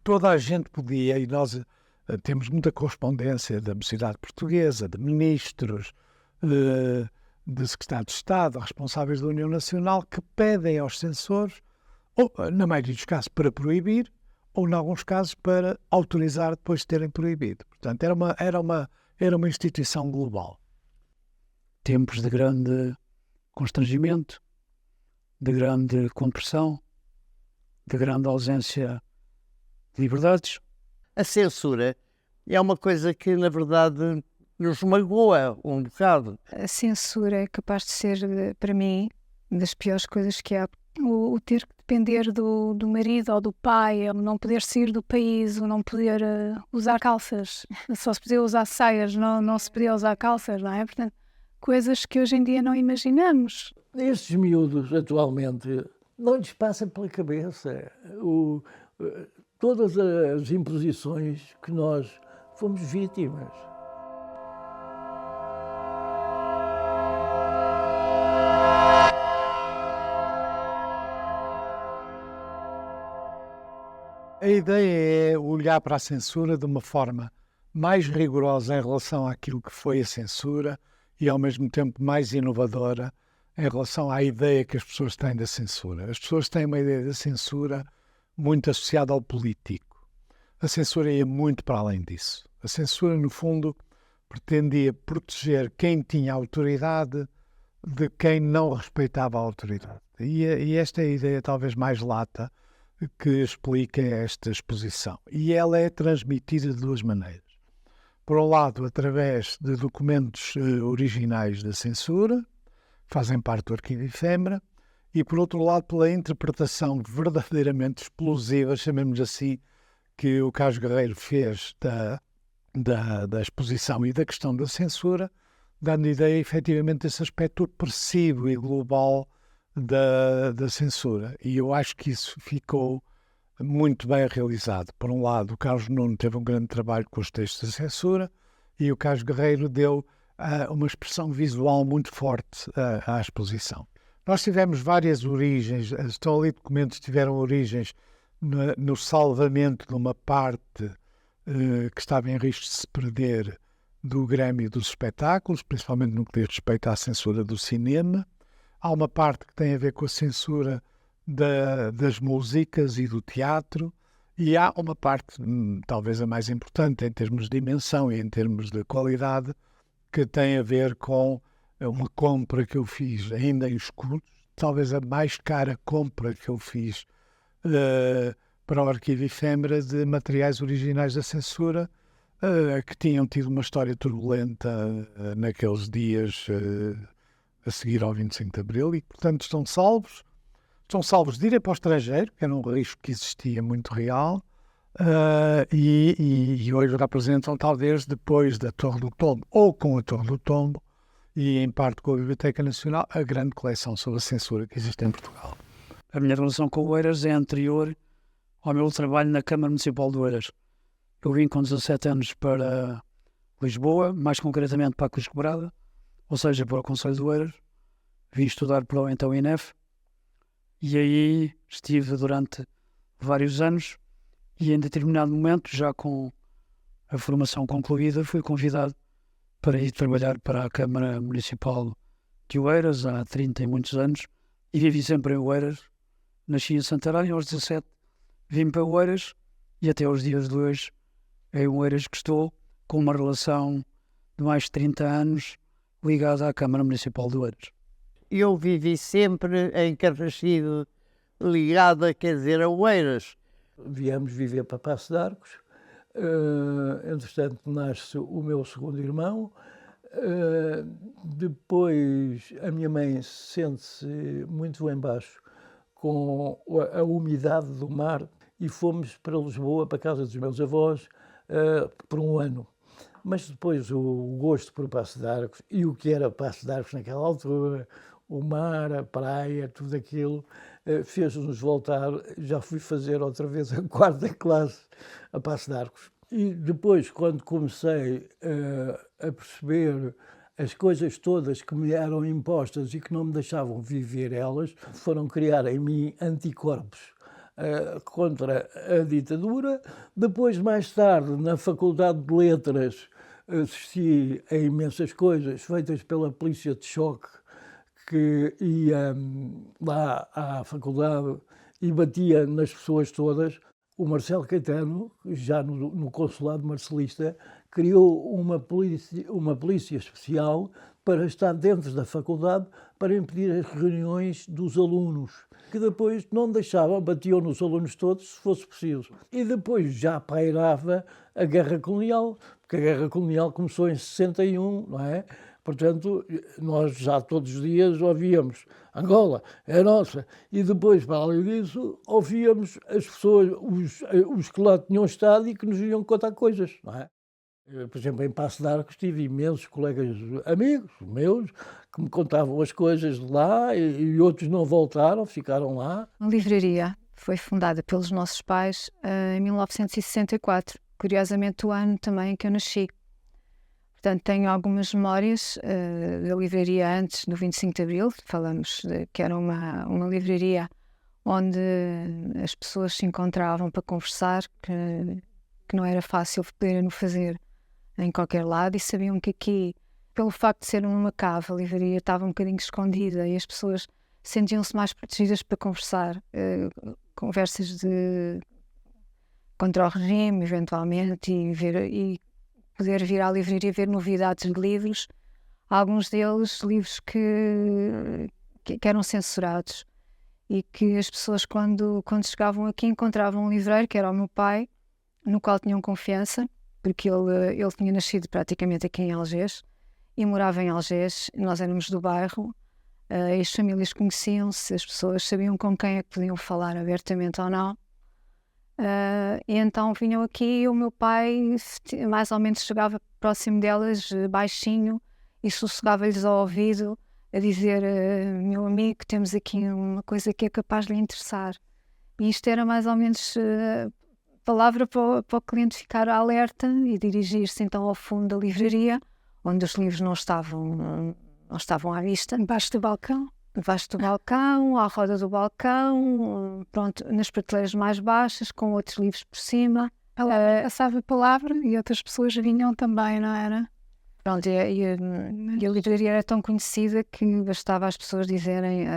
toda a gente podia, e nós temos muita correspondência da Mocidade Portuguesa, de ministros, eh, de secretários de Estado, responsáveis da União Nacional, que pedem aos censores, ou, na maioria dos casos, para proibir, ou, em alguns casos, para autorizar depois de terem proibido. Portanto, era uma instituição global. Tempos de grande constrangimento, de grande compressão, de grande ausência de liberdades. A censura é uma coisa que, na verdade, nos magoa um bocado. A censura é capaz de ser, para mim, das piores coisas que há. O ter que depender do marido ou do pai, ou não poder sair do país, ou não poder usar calças. Só se podia usar saias, não se podia usar calças, não é? Portanto, coisas que hoje em dia não imaginamos. Estes miúdos, atualmente, não lhes passa pela cabeça todas as imposições que nós fomos vítimas. A ideia é olhar para a censura de uma forma mais rigorosa em relação àquilo que foi a censura e, ao mesmo tempo, mais inovadora em relação à ideia que as pessoas têm da censura. As pessoas têm uma ideia da censura muito associada ao político. A censura ia muito para além disso. A censura, no fundo, pretendia proteger quem tinha autoridade de quem não respeitava a autoridade. E esta é a ideia talvez mais lata que explica esta exposição. E ela é transmitida de duas maneiras. Por um lado, através de documentos originais da censura, fazem parte do arquivo efêmera, e por outro lado, pela interpretação verdadeiramente explosiva, chamemos assim, que o Carlos Guerreiro fez da exposição e da questão da censura, dando ideia efetivamente desse aspecto opressivo e global da censura. E eu acho que isso ficou muito bem realizado. Por um lado, o Carlos Nuno teve um grande trabalho com os textos da censura e o Carlos Guerreiro deu uma expressão visual muito forte à exposição. Nós tivemos várias origens, estão ali documentos que tiveram origens no salvamento de uma parte que estava em risco de se perder do Grêmio dos Espetáculos, principalmente no que diz respeito à censura do cinema. Há uma parte que tem a ver com a censura das músicas e do teatro, e há uma parte, talvez a mais importante em termos de dimensão e em termos de qualidade, que tem a ver com uma compra que eu fiz ainda em escudos, talvez a mais cara compra que eu fiz para o arquivo efêmera de materiais originais da censura, que tinham tido uma história turbulenta naqueles dias a seguir ao 25 de Abril e, portanto, estão salvos de irem para o estrangeiro, que era um risco que existia muito real, e hoje representam, talvez, depois da Torre do Tombo, ou com a Torre do Tombo, e em parte com a Biblioteca Nacional, a grande coleção sobre a censura que existe em Portugal. A minha relação com o Oeiras é anterior ao meu trabalho na Câmara Municipal de Oeiras. Eu vim com 17 anos para Lisboa, mais concretamente para a Cruz Quebrada, ou seja, para o Conselho de Oeiras. Vim estudar para o então INEF e aí estive durante vários anos e em determinado momento, já com a formação concluída, fui convidado para ir trabalhar para a Câmara Municipal de Oeiras há 30 e muitos anos e vivi sempre em Oeiras. Nasci em Santarém aos 17, vim para Oeiras e até aos dias de hoje é em Oeiras que estou, com uma relação de mais de 30 anos ligada à Câmara Municipal de Oeiras. Eu vivi sempre em Carraxido, ligada, quer dizer, a Oeiras. Viemos viver para Paço de Arcos. Entretanto, nasce o meu segundo irmão. Depois, a minha mãe sente-se muito em baixo com a umidade do mar e fomos para Lisboa, para a casa dos meus avós, por um ano. Mas depois o gosto por Paço de Arcos e o que era Paço de Arcos naquela altura, o mar, a praia, tudo aquilo, fez-nos voltar. Já fui fazer outra vez a 4ª classe a Paço de Arcos. E depois, quando comecei a perceber as coisas todas que me eram impostas e que não me deixavam viver elas, foram criar em mim anticorpos contra a ditadura. Depois, mais tarde, na Faculdade de Letras, assisti a imensas coisas feitas pela polícia de choque, que ia lá à faculdade e batia nas pessoas todas. O Marcelo Caetano, já no consulado marcelista, criou uma polícia especial para estar dentro da faculdade para impedir as reuniões dos alunos, que depois não deixavam, batiam nos alunos todos se fosse preciso. E depois já pairava a Guerra Colonial, porque a Guerra Colonial começou em 61, não é? Portanto, nós já todos os dias ouvíamos Angola é nossa, e depois, para além disso, ouvíamos as pessoas, os que lá tinham estado e que nos iam contar coisas, não é? Por exemplo, em Passo de Arcos tive imensos colegas amigos meus que me contavam as coisas de lá e outros não voltaram, ficaram lá. A livraria foi fundada pelos nossos pais em 1964, curiosamente o ano também em que eu nasci. Portanto, tenho algumas memórias da livraria antes do 25 de Abril, falamos que era uma livraria onde as pessoas se encontravam para conversar, que não era fácil poderem o fazer em qualquer lado, e sabiam que aqui, pelo facto de ser numa cave, a livraria estava um bocadinho escondida e as pessoas sentiam-se mais protegidas para conversar, conversas contra o regime, eventualmente, e poder vir à livraria ver novidades de livros, alguns deles livros que eram censurados, e que as pessoas quando chegavam aqui encontravam um livreiro, que era o meu pai, no qual tinham confiança, porque ele tinha nascido praticamente aqui em Algés e morava em Algés, nós éramos do bairro, as famílias conheciam-se, as pessoas sabiam com quem é que podiam falar abertamente ou não. E então vinham aqui e o meu pai mais ou menos chegava próximo delas, baixinho, e sussurrava-lhes ao ouvido a dizer: meu amigo, temos aqui uma coisa que é capaz de lhe interessar. E isto era mais ou menos palavra para o cliente ficar alerta e dirigir-se então ao fundo da livraria, onde os livros não estavam à vista. Debaixo do balcão? Debaixo do balcão, à roda do balcão, pronto, nas prateleiras mais baixas, com outros livros por cima. Passava a palavra e outras pessoas vinham também, não era? Pronto, e a livraria era tão conhecida que bastava as pessoas dizerem: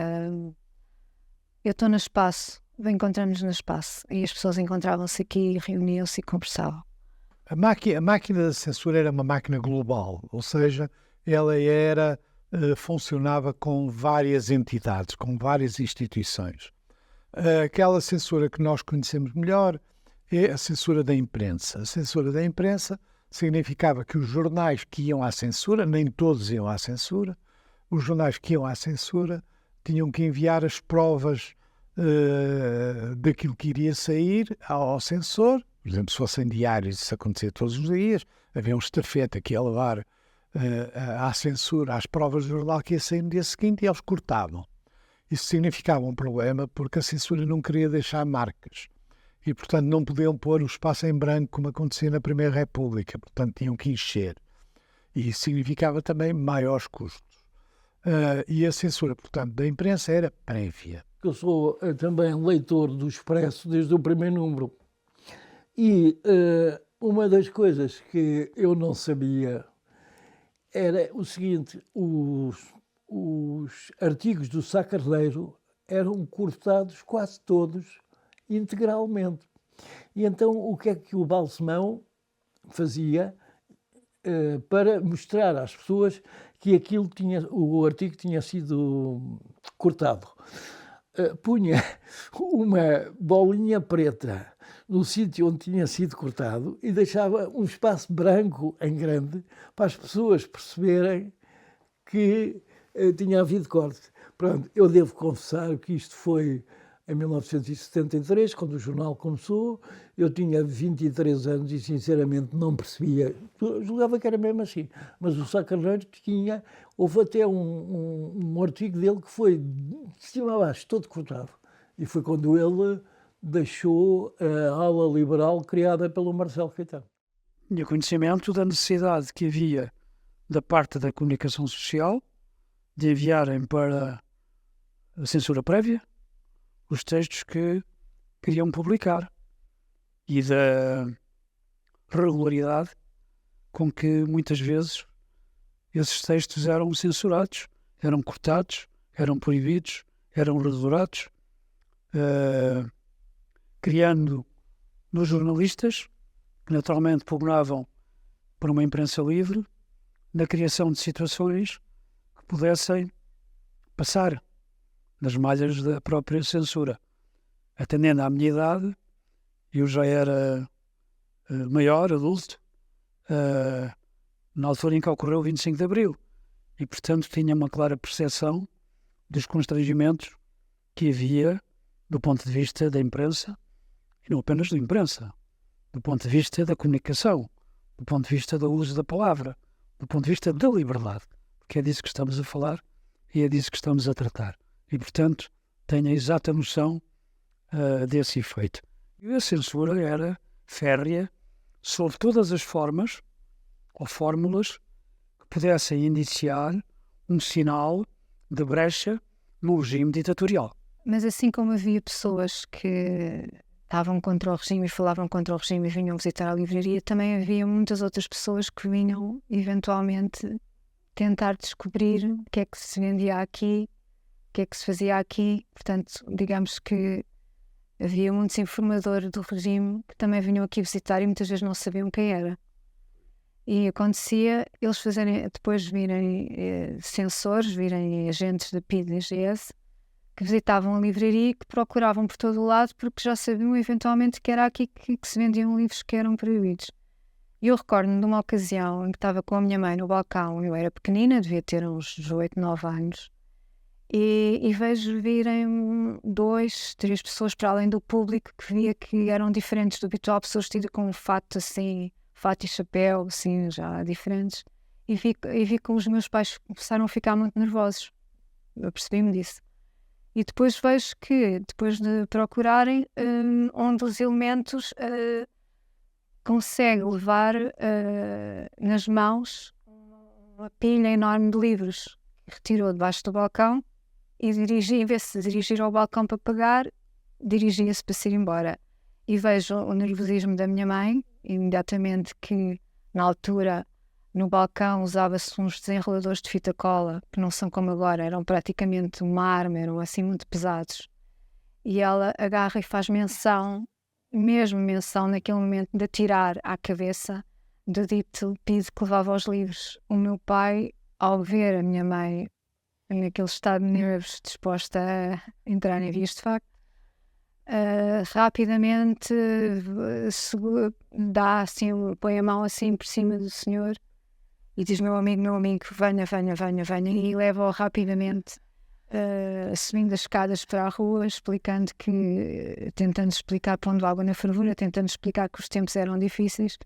eu estou no espaço, encontramos-nos no espaço. E as pessoas encontravam-se aqui, reuniam-se e conversavam. A máquina da censura era uma máquina global, ou seja, ela funcionava com várias entidades, com várias instituições. Aquela censura que nós conhecemos melhor é a censura da imprensa. A censura da imprensa significava que os jornais que iam à censura, nem todos iam à censura, os jornais que iam à censura tinham que enviar as provas daquilo que iria sair ao censor. Por exemplo, se fossem diários, isso acontecia todos os dias, havia um estafeta que ia levar à censura as provas do jornal que ia sair no dia seguinte e eles cortavam. Isso significava um problema porque a censura não queria deixar marcas e, portanto, não podiam pôr o espaço em branco como acontecia na Primeira República, portanto, tinham que encher. E isso significava também maiores custos. E a censura, portanto, da imprensa era prévia. Eu sou também leitor do Expresso desde o primeiro número e uma das coisas que eu não sabia era o seguinte: os artigos do Sá Carneiro eram cortados quase todos integralmente. E então o que é que o Balsemão fazia para mostrar às pessoas que o artigo tinha sido cortado? Punha uma bolinha preta no sítio onde tinha sido cortado e deixava um espaço branco em grande para as pessoas perceberem que tinha havido corte. Pronto, eu devo confessar que isto foi em 1973, quando o jornal começou. Eu tinha 23 anos e sinceramente não percebia. Eu julgava que era mesmo assim. Mas o Sá Carneiro houve até um artigo dele que foi de cima a baixo, todo cortado. E foi quando ele deixou a ala liberal criada pelo Marcelo Caetano. Tinha conhecimento da necessidade que havia da parte da comunicação social de enviarem para a censura prévia os textos que queriam publicar e da regularidade com que muitas vezes esses textos eram censurados, eram cortados, eram proibidos, eram redobrados, criando nos jornalistas, que naturalmente pugnavam por uma imprensa livre, na criação de situações que pudessem passar nas malhas da própria censura. Atendendo à minha idade, eu já era maior, adulto, na altura em que ocorreu o 25 de Abril, e portanto tinha uma clara percepção dos constrangimentos que havia do ponto de vista da imprensa, e não apenas da imprensa, do ponto de vista da comunicação, do ponto de vista do uso da palavra, do ponto de vista da liberdade, porque é disso que estamos a falar e é disso que estamos a tratar. E, portanto, tenho a exata noção desse efeito. E a censura era férrea sobre todas as formas ou fórmulas que pudessem indiciar um sinal de brecha no regime ditatorial. Mas assim como havia pessoas que estavam contra o regime e falavam contra o regime e vinham visitar a livraria, também havia muitas outras pessoas que vinham eventualmente tentar descobrir o que é que se vendia aqui, o que é que se fazia aqui. Portanto, digamos que havia muitos informadores do regime que também vinham aqui visitar e muitas vezes não sabiam quem era. E acontecia eles depois virem censores, virem agentes da PIDE e DGS, que visitavam a livraria e que procuravam por todo o lado porque já sabiam eventualmente que era aqui que se vendiam livros que eram proibidos. E eu recordo-me de uma ocasião em que estava com a minha mãe no balcão, eu era pequenina, devia ter uns 8, 9 anos, e vejo virem 2, 3 pessoas para além do público que via que eram diferentes do habitual, pessoas vestidas com um fato assim, fato e chapéu, assim, já diferentes, e vi que os meus pais começaram a ficar muito nervosos. Eu percebi-me disso. E depois vejo que, depois de procurarem, um dos elementos consegue levar nas mãos uma pilha enorme de livros. Retirou debaixo do balcão e em vez de se dirigir ao balcão para pagar, dirigia-se para se ir embora. E vejo o nervosismo da minha mãe, imediatamente, que na altura no balcão usava-se uns desenroladores de fita cola, que não são como agora, eram praticamente uma arma, eram assim muito pesados. E ela agarra e faz menção, mesmo menção naquele momento, de atirar à cabeça do dito PIDE que levava aos livros. O meu pai, ao ver a minha mãe naquele estado de nervos, disposta a entrar em vias de facto, rapidamente dá assim, põe a mão assim por cima do senhor e diz: meu amigo, venha, e leva-o rapidamente subindo as escadas para a rua, explicando que, tentando explicar, pondo água na fervura, tentando explicar que os tempos eram difíceis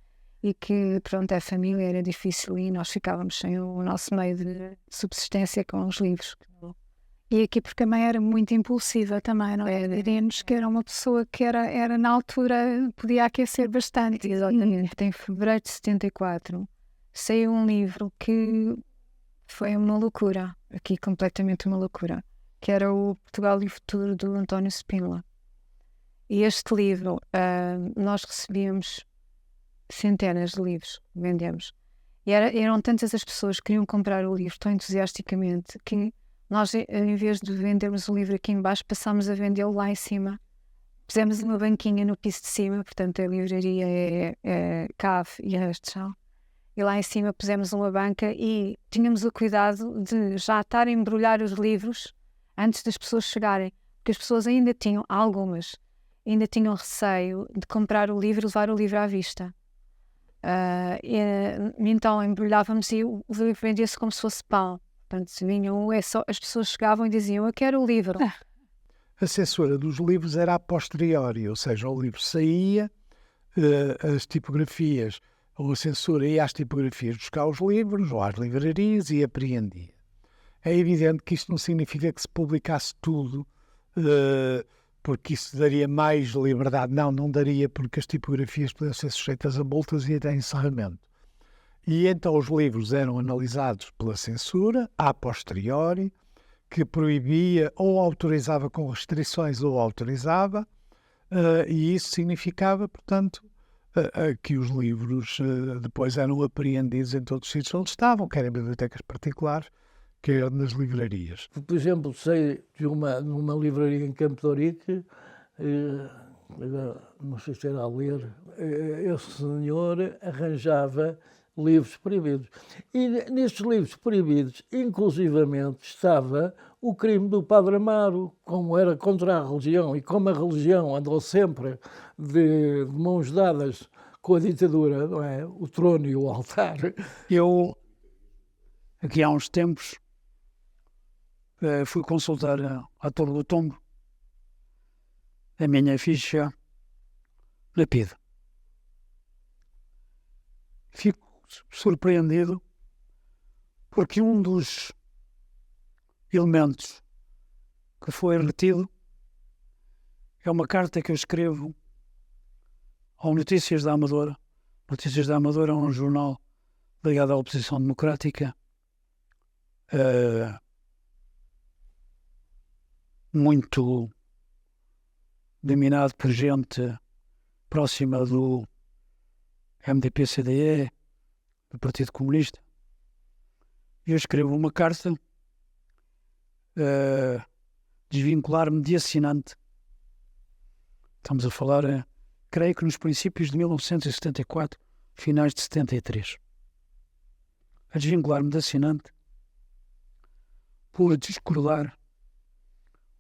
e que, pronto, a família era difícil e nós ficávamos sem o nosso meio de subsistência com os livros. E aqui porque a mãe era muito impulsiva também, não é? Diríamos que era uma pessoa que era na altura, podia aquecer bastante. Exatamente. Em fevereiro de 74 saiu um livro que foi uma loucura, aqui completamente uma loucura, que era o Portugal e o Futuro, do António Spínola. E este livro, nós recebíamos centenas de livros, vendemos. E eram tantas as pessoas que queriam comprar o livro tão entusiasticamente que nós, em vez de vendermos o livro aqui em baixo, passámos a vendê-lo lá em cima. Pusemos uma banquinha no piso de cima, portanto a livraria é cave e resto de chão. E lá em cima pusemos uma banca e tínhamos o cuidado de já estar a embrulhar os livros antes das pessoas chegarem, porque as pessoas ainda tinham, algumas, ainda tinham receio de comprar o livro e levar o livro à vista. Então embrulhávamos e o livro vendia-se como se fosse pão. Portanto, as pessoas chegavam e diziam: eu quero o livro. A censura dos livros era a posteriori, ou seja, o livro saía, as tipografias, ou a censura ia às tipografias buscar os livros, ou às livrarias e apreendia. É evidente que isto não significa que se publicasse tudo, porque isso daria mais liberdade. Não daria, porque as tipografias podiam ser sujeitas a multas e até encerramento. E então os livros eram analisados pela censura, a posteriori, que proibia ou autorizava com restrições ou autorizava, e isso significava, portanto, que os livros depois eram apreendidos em todos os sítios onde estavam, quer em bibliotecas particulares, quer nas livrarias. Por exemplo, sei de numa livraria em Campo de Ourique, não sei se era a ler, esse senhor arranjava livros proibidos. E nestes livros proibidos, inclusivamente, estava o crime do Padre Amaro, como era contra a religião, e como a religião andou sempre de mãos dadas com a ditadura, não é? O trono e o altar. Eu, aqui há uns tempos, fui consultar a Torre do Tombo a minha ficha na PIDE. Fico surpreendido porque um dos elementos que foi retido é uma carta que eu escrevo ao Notícias da Amadora. Notícias da Amadora é um jornal ligado à oposição democrática, muito dominado por gente próxima do MDP-CDE, do Partido Comunista. Eu escrevo uma carta desvincular-me de assinante. Estamos a falar, creio que nos princípios de 1974, finais de 73. A desvincular-me de assinante por discordar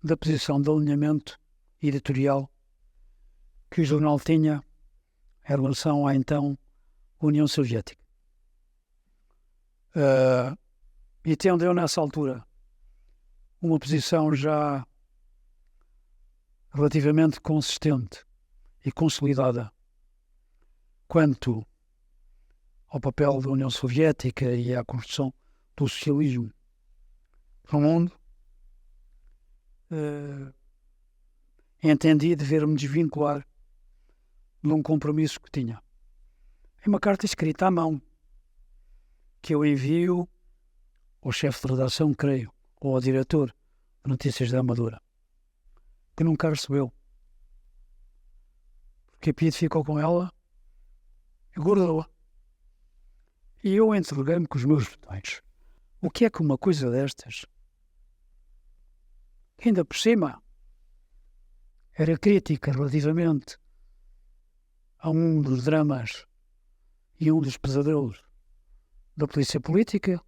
da posição de alinhamento editorial que o jornal tinha em relação à então União Soviética. E tendo eu nessa altura uma posição já relativamente consistente e consolidada quanto ao papel da União Soviética e à construção do socialismo no mundo, entendi dever-me desvincular de um compromisso que tinha. É uma carta escrita à mão que eu envio ao chefe de redação, creio, ou ao diretor de Notícias da Amadora, que nunca recebeu, porque a PIDE ficou com ela e guardou-a. E eu entreguei-me com os meus botões. O que é que uma coisa destas, que ainda por cima era crítica relativamente a um dos dramas e um dos pesadelos da polícia política,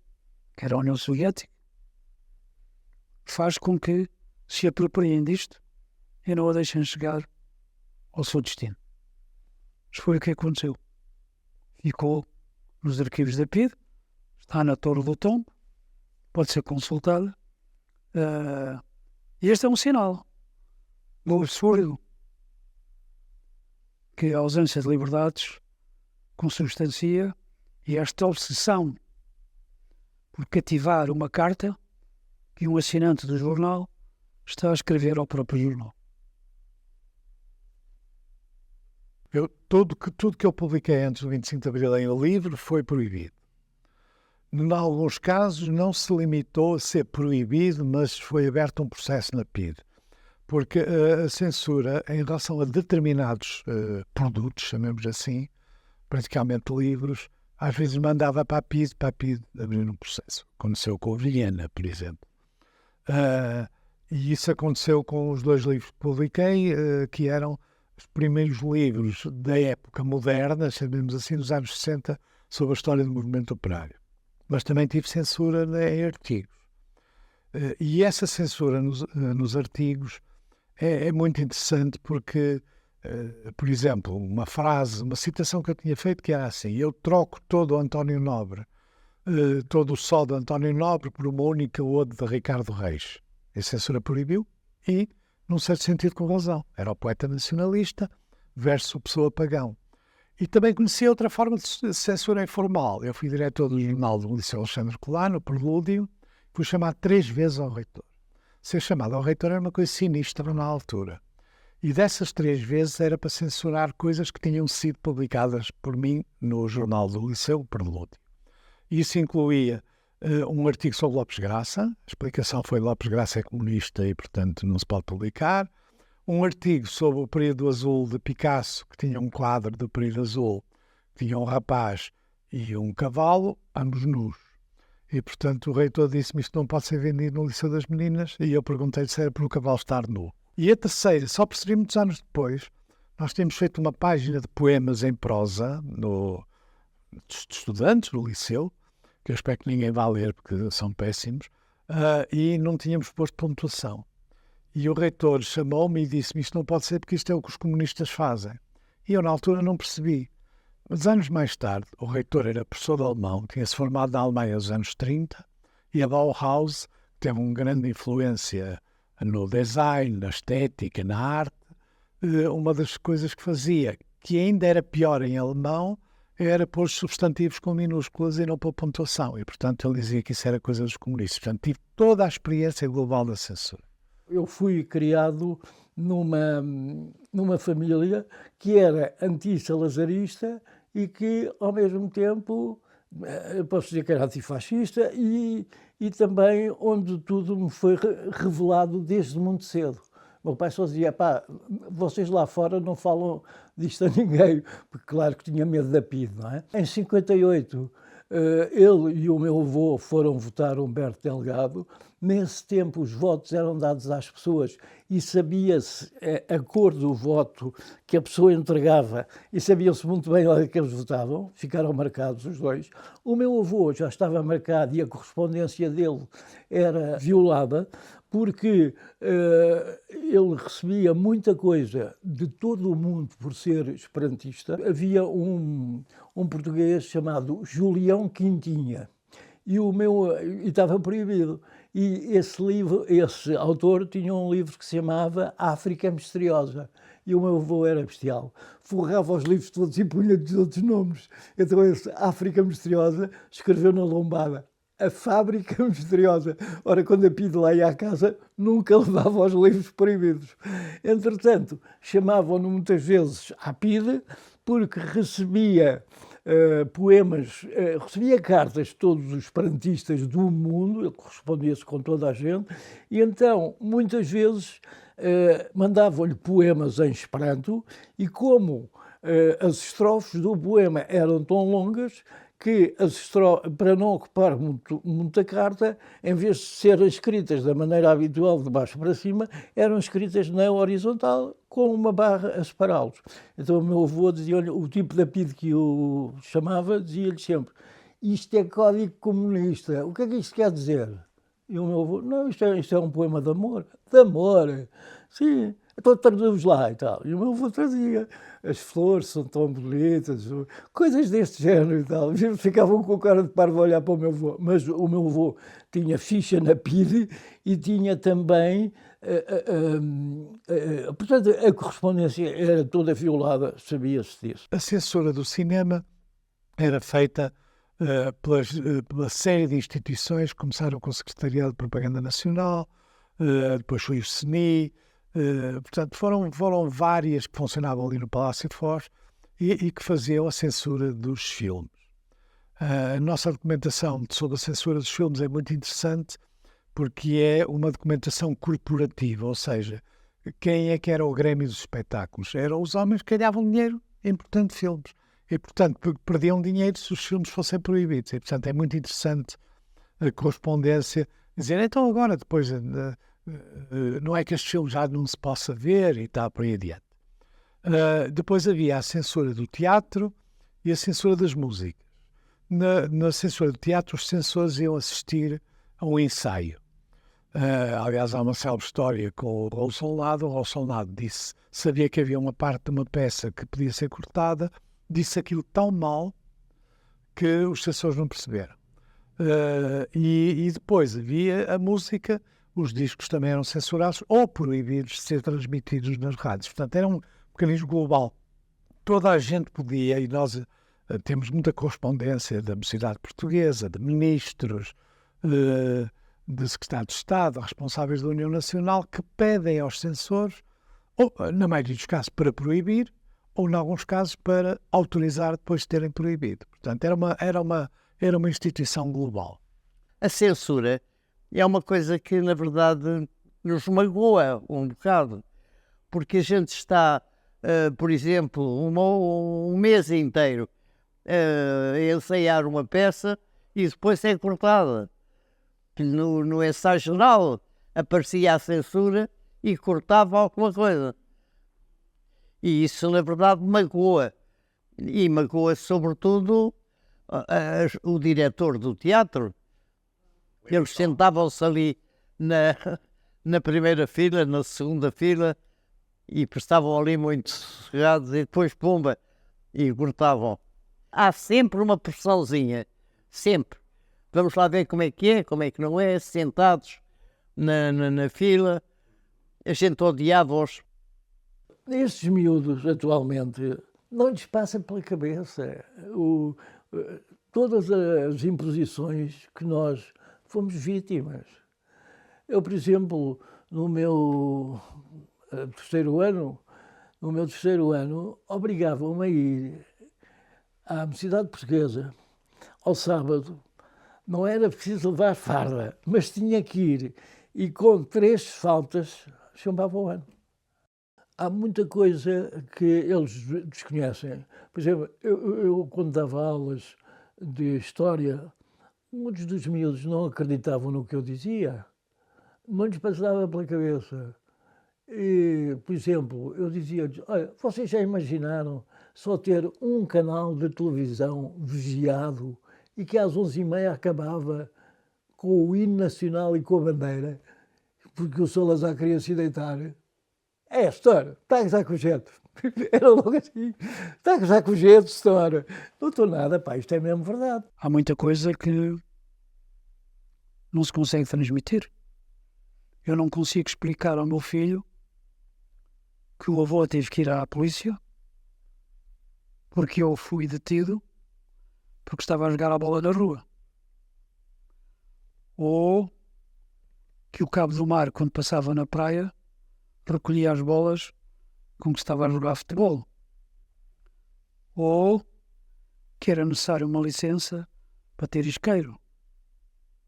que era a União Soviética, faz com que se apropriem disto e não a deixem chegar ao seu destino. Mas foi o que aconteceu. Ficou nos arquivos da PIDE, está na Torre do Tombo, pode ser consultada. E este é um sinal do absurdo que a ausência de liberdades consubstancia e esta obsessão por cativar uma carta que um assinante do jornal está a escrever ao próprio jornal. Tudo que eu publiquei antes do 25 de Abril em livro foi proibido. Em alguns casos não se limitou a ser proibido, mas foi aberto um processo na PIDE. Porque a censura em relação a determinados produtos, chamemos assim, praticamente livros, às vezes mandava para a PIDE abrir um processo. Aconteceu com o Viena, por exemplo. E isso aconteceu com os 2 livros que publiquei, que eram os primeiros livros da época moderna, chamemos assim, dos anos 60, sobre a história do movimento operário. Mas também tive censura em artigos. E essa censura nos artigos é muito interessante porque, por exemplo, uma citação que eu tinha feito que era assim: eu troco todo o António Nobre, todo o sol de António Nobre por uma única ode de Ricardo Reis. A censura proibiu e, num certo sentido, com razão. Era o poeta nacionalista versus o pessoa pagão. E também conhecia outra forma de censura informal. Eu fui diretor do jornal do Liceu Alexandre Colar, no Prelúdio, fui chamado 3 vezes ao reitor. Ser chamado ao reitor era uma coisa sinistra na altura. E dessas 3 vezes era para censurar coisas que tinham sido publicadas por mim no jornal do Liceu, o Prelúdio. Isso incluía um artigo sobre Lopes Graça. A explicação foi: Lopes Graça é comunista e, portanto, não se pode publicar. um artigo sobre o período azul de Picasso, que tinha um quadro do período azul, tinha um rapaz e um cavalo, ambos nus. E, portanto, o reitor disse-me isto não pode ser vendido no Liceu das Meninas, e eu perguntei-lhe se era por o cavalo estar nu. E a terceira, só percebi muitos anos depois, nós tínhamos feito uma página de poemas em prosa de estudantes no Liceu, que eu espero que ninguém vá ler porque são péssimos, e não tínhamos posto pontuação. E o reitor chamou-me e disse-me isto não pode ser porque isto é o que os comunistas fazem. E eu na altura não percebi. Mas anos mais tarde, o reitor era professor de alemão, tinha-se formado na Alemanha nos anos 30, e a Bauhaus teve uma grande influência no design, na estética, na arte. Uma das coisas que fazia, que ainda era pior em alemão, era pôr substantivos com minúsculas e não pôr pontuação. E, portanto, ele dizia que isso era coisa dos comunistas. Portanto, tive toda a experiência global da censura. Eu fui criado numa família que era anti-salazarista e que, ao mesmo tempo, posso dizer que era antifascista e também onde tudo me foi revelado desde muito cedo. O meu pai só dizia, pá, vocês lá fora não falam disto a ninguém, porque claro que tinha medo da PIDE, não é? Em 58, ele e o meu avô foram votar Humberto Delgado. Nesse tempo os votos eram dados às pessoas e sabia-se a cor do voto que a pessoa entregava e sabia-se muito bem onde é que eles votavam, ficaram marcados os dois. O meu avô já estava marcado e a correspondência dele era violada porque ele recebia muita coisa de todo o mundo por ser esperantista. Havia um português chamado Julião Quintinha e estava proibido. E esse autor tinha um livro que se chamava África Misteriosa. E o meu avô era bestial. Forrava os livros todos e punha-lhes outros nomes. Então esse África Misteriosa escreveu na lombada a Fábrica Misteriosa. Ora, quando a PIDE lá ia à casa, nunca levava os livros proibidos. Entretanto, chamavam-no muitas vezes à PIDE porque recebia poemas, recebia cartas de todos os esperantistas do mundo, ele correspondia-se com toda a gente, e então, muitas vezes, mandavam-lhe poemas em esperanto, e como as estrofes do poema eram tão longas, que para não ocupar muita carta, em vez de serem escritas da maneira habitual, de baixo para cima, eram escritas na horizontal, com uma barra a separá-los. Então o meu avô dizia-lhe, o tipo de PIDE que o chamava, dizia-lhe sempre, isto é código comunista, o que é que isto quer dizer? E o meu avô, não, isto é um poema de amor. De amor? Sim, então traduz lá e tal. E o meu avô trazia. As flores são tão bonitas, coisas deste género e tal. Ficavam com a cara de parvo a olhar para o meu avô. Mas o meu avô tinha ficha na PIDE e tinha também... portanto, a correspondência era toda violada, sabia-se disso. A censura do cinema era feita pela série de instituições, começaram com o Secretariado de Propaganda Nacional, depois foi o CNI, portanto foram várias que funcionavam ali no Palácio de Foz e que faziam a censura dos filmes. A nossa documentação sobre a censura dos filmes é muito interessante porque é uma documentação corporativa, ou seja, quem é que era o Grêmio dos espetáculos? Eram os homens que ganhavam dinheiro importando filmes. E, portanto, perdiam dinheiro se os filmes fossem proibidos. E, portanto, é muito interessante a correspondência. Dizer, então agora, depois, não é que estes filmes já não se possa ver e tal, por aí adiante. Depois havia a censura do teatro e a censura das músicas. Na censura do teatro, os censores iam assistir a um ensaio. Aliás, há uma célebre história com o Raul Solnado. O Raul Solnado sabia que havia uma parte de uma peça que podia ser cortada, disse aquilo tão mal que os censores não perceberam. E depois havia a música, os discos também eram censurados ou proibidos de ser transmitidos nas rádios. Portanto, era um mecanismo global. Toda a gente podia, e nós temos muita correspondência da Mocidade Portuguesa, de ministros, de secretários de Estado, responsáveis da União Nacional, que pedem aos censores, ou, na maioria dos casos, para proibir, ou, em alguns casos, para autorizar depois de terem proibido. Portanto, era uma instituição global. A censura é uma coisa que, na verdade, nos magoa um bocado, porque a gente está, por exemplo, um mês inteiro a ensaiar uma peça e depois é cortada. No ensaio geral aparecia a censura e cortava alguma coisa. E isso, na verdade, magoa. E magoa, sobretudo, o diretor do teatro. Eles sentavam-se ali na primeira fila, na segunda fila, e estavam ali muito sossegados, e depois, pumba, e cortavam. Há sempre uma pressãozinha, sempre. Vamos lá ver como é, como é que não é, sentados na fila. A gente odiava-os. Estes miúdos, atualmente, não lhes passa pela cabeça todas as imposições que nós fomos vítimas. Eu, por exemplo, no meu terceiro ano, obrigavam-me a ir à Mocidade Portuguesa ao sábado. Não era preciso levar farda, mas tinha que ir e com 3 faltas chumbava o ano. Há muita coisa que eles desconhecem. Por exemplo, eu quando dava aulas de história, muitos dos miúdos não acreditavam no que eu dizia. Não lhes passava pela cabeça. E, por exemplo, eu dizia-lhes, olha, vocês já imaginaram só ter um canal de televisão vigiado e que às 11h30 acabava com o hino nacional e com a bandeira, porque o Salazar queria se deitar? É, história, está a gozar com o jeito. Era logo assim, está a gozar com o jeito, história. Não estou nada, pá, isto é mesmo verdade. Há muita coisa que não se consegue transmitir. Eu não consigo explicar ao meu filho que o avô teve que ir à polícia porque eu fui detido porque estava a jogar a bola na rua. Ou que o cabo do mar, quando passava na praia, recolhia as bolas com que estava a jogar futebol. Ou que era necessário uma licença para ter isqueiro.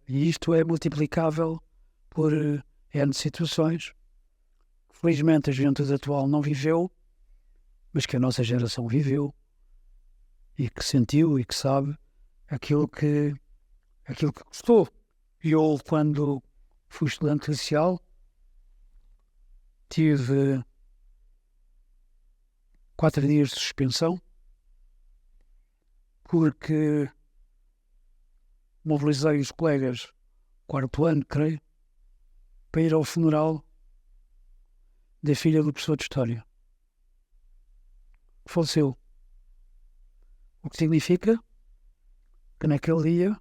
E isto é multiplicável por N situações que felizmente a juventude atual não viveu, mas que a nossa geração viveu e que sentiu e que sabe aquilo que gostou. E eu, quando fui estudante inicial, tive 4 dias de suspensão porque mobilizei os colegas, 4º ano, creio, para ir ao funeral da filha do professor de História. Faleceu. O que significa que naquele dia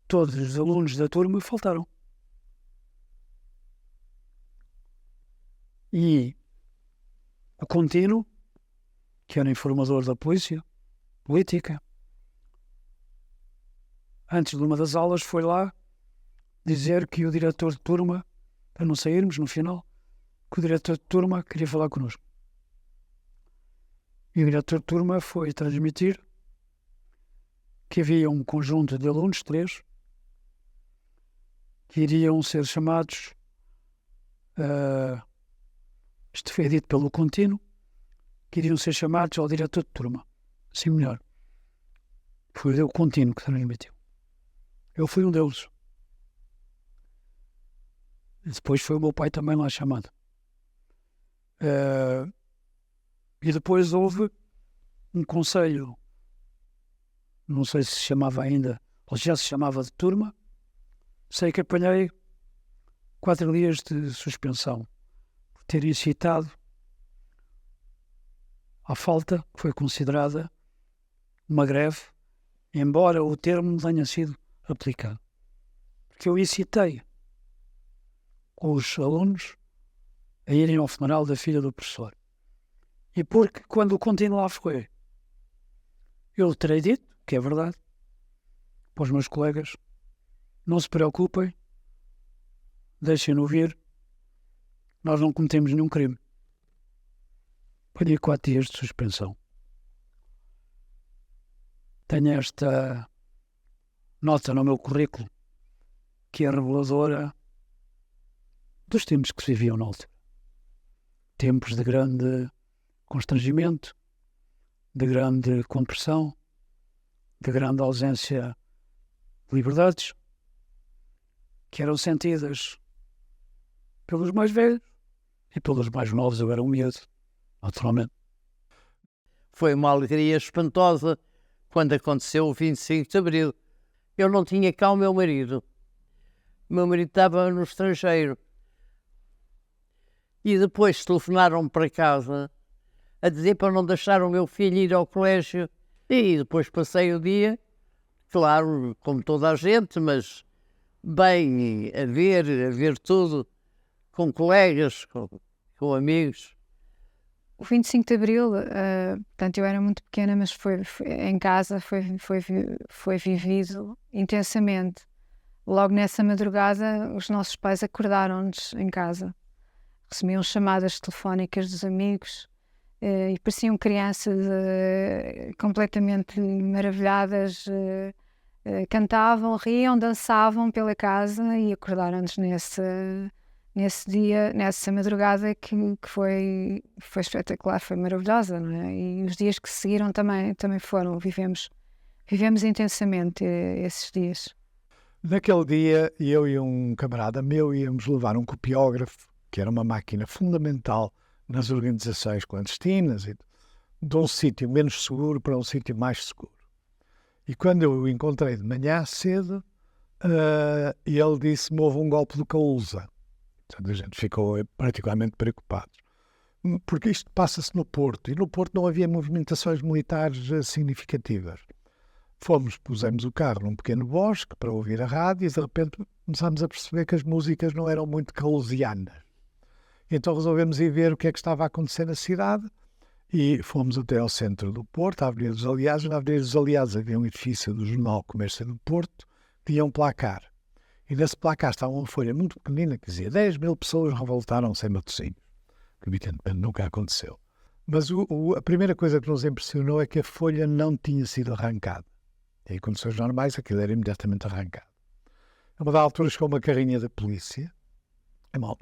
todos os alunos da turma faltaram. E o Contínuo, que era informador da polícia política, antes de uma das aulas foi lá dizer que o diretor de turma, para não sairmos no final, que o diretor de turma queria falar connosco. E o diretor de turma foi transmitir que havia um conjunto de alunos, 3, que iriam ser chamados, isto foi dito pelo Contínuo, que iriam ser chamados ao diretor de turma. Assim melhor. Foi o Contínuo que transmitiu. Eu fui um deles. E depois foi o meu pai também lá chamado. E depois houve um conselho, não sei se se chamava ainda, ou já se chamava de turma. Sei que apanhei 4 dias de suspensão por ter incitado à falta que foi considerada uma greve, embora o termo não tenha sido aplicado. Porque eu incitei os alunos a irem ao funeral da filha do professor. E porque quando o Contínuo lá foi, eu terei dito, que é verdade, para os meus colegas, não se preocupem, deixem-no vir, nós não cometemos nenhum crime. Apanhei 4 dias de suspensão. Tenho esta nota no meu currículo que é reveladora dos tempos que se viviam na altura. tempos de grande constrangimento, de grande compressão, de grande ausência de liberdades, que eram sentidas pelos mais velhos e pelos mais novos. Eu era um miúdo, naturalmente. Foi uma alegria espantosa quando aconteceu o 25 de Abril. Eu não tinha cá o meu marido. O meu marido estava no estrangeiro. E depois telefonaram-me para casa a dizer para não deixar o meu filho ir ao colégio. E depois passei o dia, claro, como toda a gente, mas bem, a ver tudo, com colegas, com amigos. O 25 de Abril, portanto, eu era muito pequena, mas em casa foi vivido intensamente. Logo nessa madrugada, os nossos pais acordaram-nos em casa. Recebiam chamadas telefónicas dos amigos e pareciam crianças completamente maravilhadas. Cantavam, riam, dançavam pela casa e acordaram-nos nesse dia, nessa madrugada que foi espetacular, foi maravilhosa, não é? E os dias que seguiram também foram, vivemos intensamente esses dias. Naquele dia, eu e um camarada meu íamos levar um copiógrafo, que era uma máquina fundamental nas organizações clandestinas, de um sítio menos seguro para um sítio mais seguro. E quando eu o encontrei de manhã cedo, ele disse-me: houve um golpe do Causa. Portanto, a gente ficou particularmente preocupado. Porque isto passa-se no Porto, e no Porto não havia movimentações militares significativas. Pusemos o carro num pequeno bosque para ouvir a rádio e de repente começámos a perceber que as músicas não eram muito causianas. Então resolvemos ir ver o que é que estava a acontecer na cidade e fomos até ao centro do Porto, à Avenida dos Aliados. Na Avenida dos Aliados havia um edifício do Jornal Comércio do Porto, que tinha um placar. E nesse placar estava uma folha muito pequenina que dizia 10.000 pessoas revoltaram sem Matosinhos, que evidentemente nunca aconteceu. Mas a primeira coisa que nos impressionou é que a folha não tinha sido arrancada. Em condições normais aquilo era imediatamente arrancado. A uma da altura chegou uma carrinha da polícia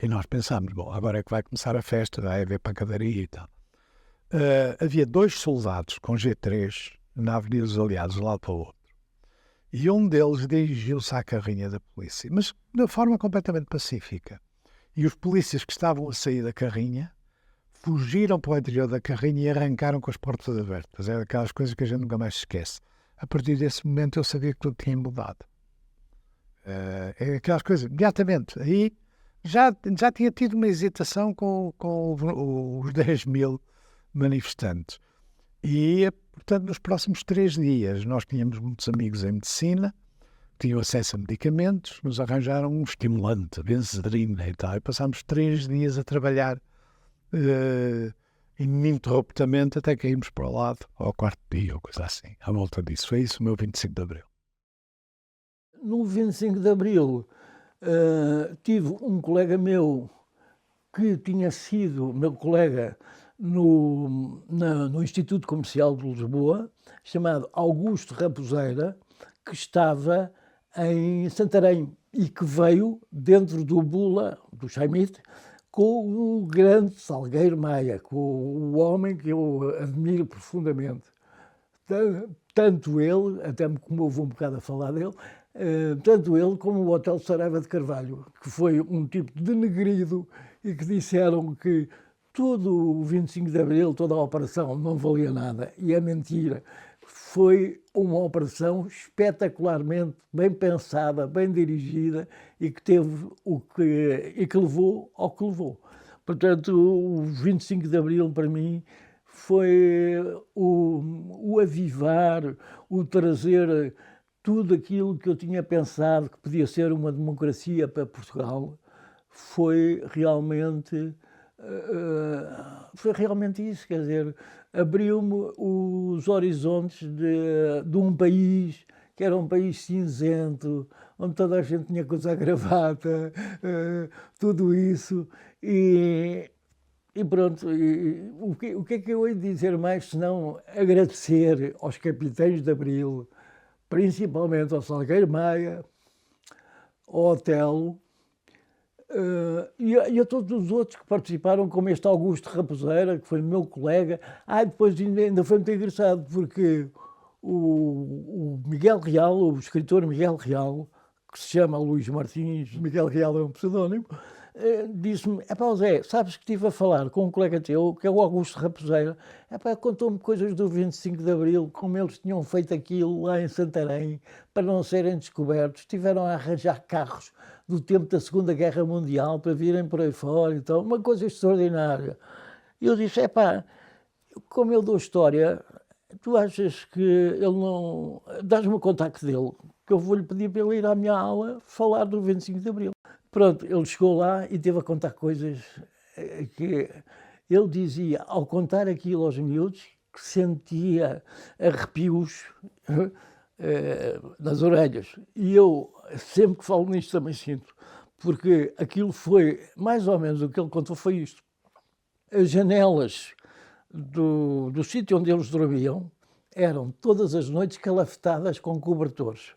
e nós pensámos, bom, agora é que vai começar a festa, vai haver pancadaria e tal. Havia 2 soldados com G3 na Avenida dos Aliados, de um lado para o outro. E um deles dirigiu-se à carrinha da polícia, mas de forma completamente pacífica. E os polícias que estavam a sair da carrinha fugiram para o interior da carrinha e arrancaram com as portas abertas. É aquelas coisas que a gente nunca mais se esquece. A partir desse momento eu sabia que tudo tinha mudado. É aquelas coisas, imediatamente. Aí já tinha tido uma hesitação com os 10.000 manifestantes. E, portanto, nos próximos 3 dias nós tínhamos muitos amigos em medicina, tinham acesso a medicamentos, nos arranjaram um estimulante, benzedrina e tal. E passámos 3 dias a trabalhar ininterruptamente até caímos para o lado, ao 4º dia, ou coisa assim, à volta disso. Foi isso o meu 25 de Abril. No 25 de Abril tive um colega meu que tinha sido meu colega no Instituto Comercial de Lisboa, chamado Augusto Raposeira, que estava em Santarém e que veio dentro do Bula, do Chaimite, com o grande Salgueiro Maia, com o homem que eu admiro profundamente. Tanto ele, até me comovo um bocado a falar dele, tanto ele como o Hotel Saraiva de Carvalho, que foi um tipo denegrido e que disseram que todo o 25 de Abril, toda a operação não valia nada. E é mentira. Foi uma operação espetacularmente bem pensada, bem dirigida e que teve e que levou ao que levou. Portanto, o 25 de Abril para mim foi o avivar, o trazer tudo aquilo que eu tinha pensado que podia ser uma democracia para Portugal. Foi realmente isso, quer dizer, abriu-me os horizontes de um país que era um país cinzento, onde toda a gente tinha coisa à gravata, tudo isso, e pronto. O que é que eu hei de dizer mais senão agradecer aos capitães de Abril, principalmente ao Salgueiro Maia, ao Otelo, E a todos os outros que participaram, como este Augusto Raposeira, que foi meu colega. Depois ainda foi muito engraçado, porque o Miguel Real, o escritor Miguel Real, que se chama Luís Martins, Miguel Real é um pseudónimo, disse-me: Zé, sabes que estive a falar com um colega teu, que é o Augusto Raposeira, contou-me coisas do 25 de Abril, como eles tinham feito aquilo lá em Santarém, para não serem descobertos, tiveram a arranjar carros do tempo da Segunda Guerra Mundial para virem por aí fora, então, uma coisa extraordinária. E eu disse: como eu dou história, tu achas que ele não... Dás-me o contacto dele, que eu vou-lhe pedir para ele ir à minha aula falar do 25 de Abril. Pronto, ele chegou lá e teve a contar coisas que ele dizia, ao contar aquilo aos miúdos, que sentia arrepios nas orelhas. E eu, sempre que falo nisto, também sinto, porque aquilo foi, mais ou menos, o que ele contou foi isto. As janelas do sítio onde eles dormiam eram todas as noites calafetadas com cobertores.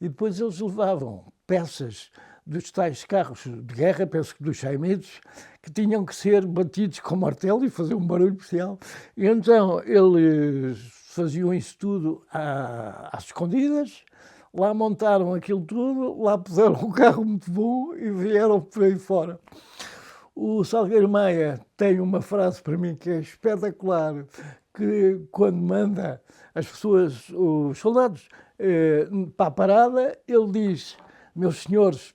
E depois eles levavam peças dos tais carros de guerra, penso que dos Chaimides, que tinham que ser batidos com martelo e fazer um barulho especial. E então eles faziam isso tudo às escondidas, lá montaram aquilo tudo, lá puseram um carro muito bom e vieram por aí fora. O Salgueiro Maia tem uma frase para mim que é espetacular, que quando manda as pessoas, os soldados, para a parada, ele diz: meus senhores,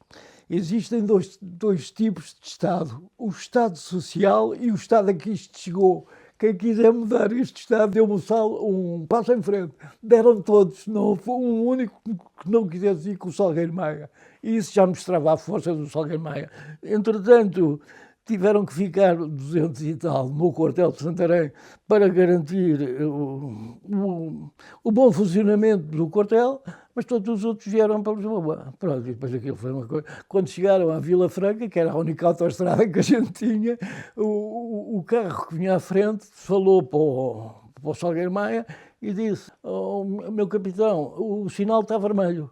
existem dois tipos de Estado, o Estado Social e o Estado a que isto chegou. Quem quiser mudar este Estado deu um passo em frente. Deram todos, não houve um único que não quisesse ir com o Salgueiro Maia. E isso já mostrava a força do Salgueiro Maia. Entretanto, tiveram que ficar 200 e tal no quartel de Santarém para garantir o bom funcionamento do quartel, mas todos os outros vieram para Lisboa. Pronto, e depois aquilo foi uma coisa. Quando chegaram à Vila Franca, que era a única autoestrada que a gente tinha, o carro que vinha à frente falou para o Salgueiro Maia e disse: meu capitão, o sinal está vermelho.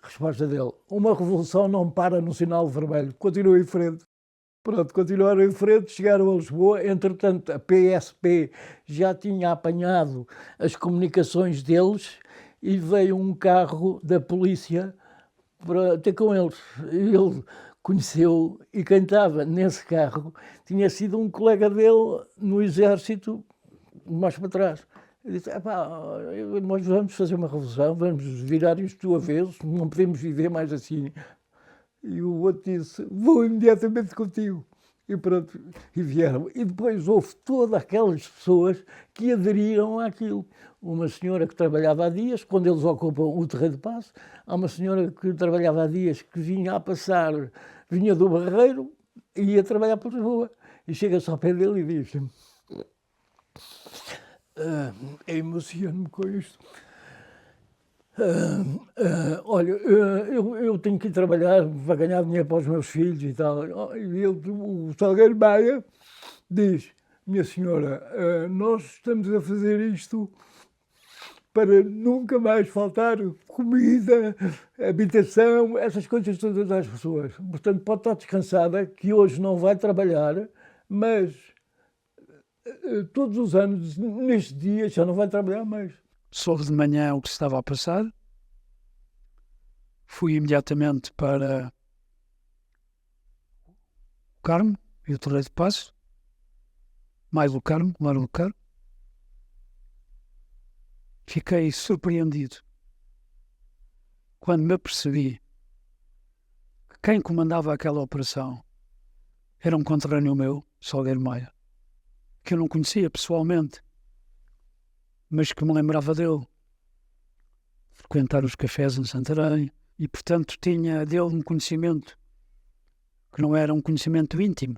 Resposta dele: uma revolução não para no sinal vermelho, continua em frente. Pronto, continuaram em frente, chegaram a Lisboa. Entretanto, a PSP já tinha apanhado as comunicações deles e veio um carro da polícia para ter com eles. Ele conheceu, e quem estava nesse carro tinha sido um colega dele no exército, mais para trás. Ele disse: nós vamos fazer uma revolução, vamos virar isto do avesso, não podemos viver mais assim. E o outro disse: vou imediatamente contigo. E pronto, e vieram. E depois houve todas aquelas pessoas que aderiram àquilo. Uma senhora que trabalhava há dias, quando eles ocupam o Terreiro de Paço, há uma senhora que trabalhava há dias que vinha a passar, vinha do Barreiro e ia trabalhar para Lisboa. E chega-se ao pé dele e diz: emociono-me com isto. Olha, eu tenho que ir trabalhar para ganhar dinheiro para os meus filhos e tal. E o Salgueiro Maia diz: minha senhora, nós estamos a fazer isto para nunca mais faltar comida, habitação, essas coisas todas às pessoas. Portanto, pode estar descansada que hoje não vai trabalhar, mas todos os anos, neste dia, já não vai trabalhar mais. Soube de manhã o que se estava a passar. Fui imediatamente para o Carmo e o Terreiro de Paço. Mais o Carmo, Lar do Carmo. Fiquei surpreendido quando me apercebi que quem comandava aquela operação era um conterrâneo meu, Salgueiro Maia, que eu não conhecia pessoalmente, mas que me lembrava dele, frequentar os cafés em Santarém, e portanto tinha dele um conhecimento que não era um conhecimento íntimo,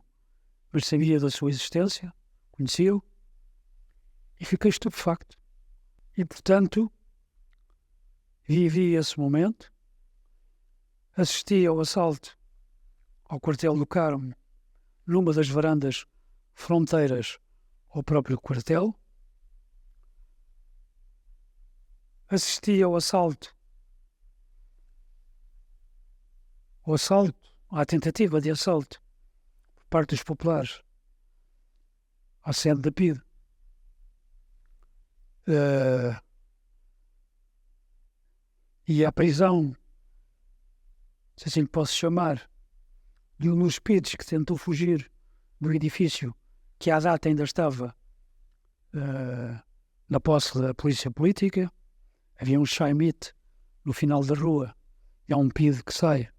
mas sabia da sua existência, conhecia-o, e fiquei estupefacto. E portanto vivi esse momento, assisti ao assalto ao quartel do Carmo, numa das varandas fronteiras ao próprio quartel. Assisti ao assalto à tentativa de assalto por parte dos populares à sede da PIDE. E a prisão, se assim posso chamar, de um dos PIDs que tentou fugir do edifício que à data ainda estava na posse da polícia política. Havia um chaimite no final da rua, e há um PID que sai,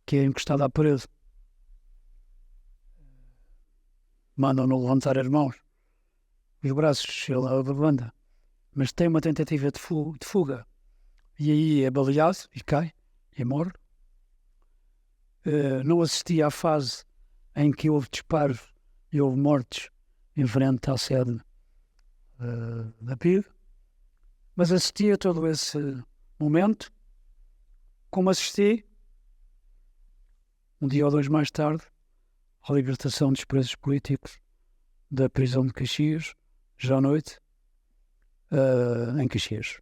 que é encostado à parede. Mandam-no levantar as mãos, os braços, ele levanta, mas tem uma tentativa de fuga, e aí é baleado e cai e morre. Não assisti à fase em que houve disparos e houve mortes em frente à sede da PIDE, mas assisti a todo esse momento, como assisti um dia ou dois mais tarde à libertação dos presos políticos da prisão de Caxias, já à noite, em Caxias.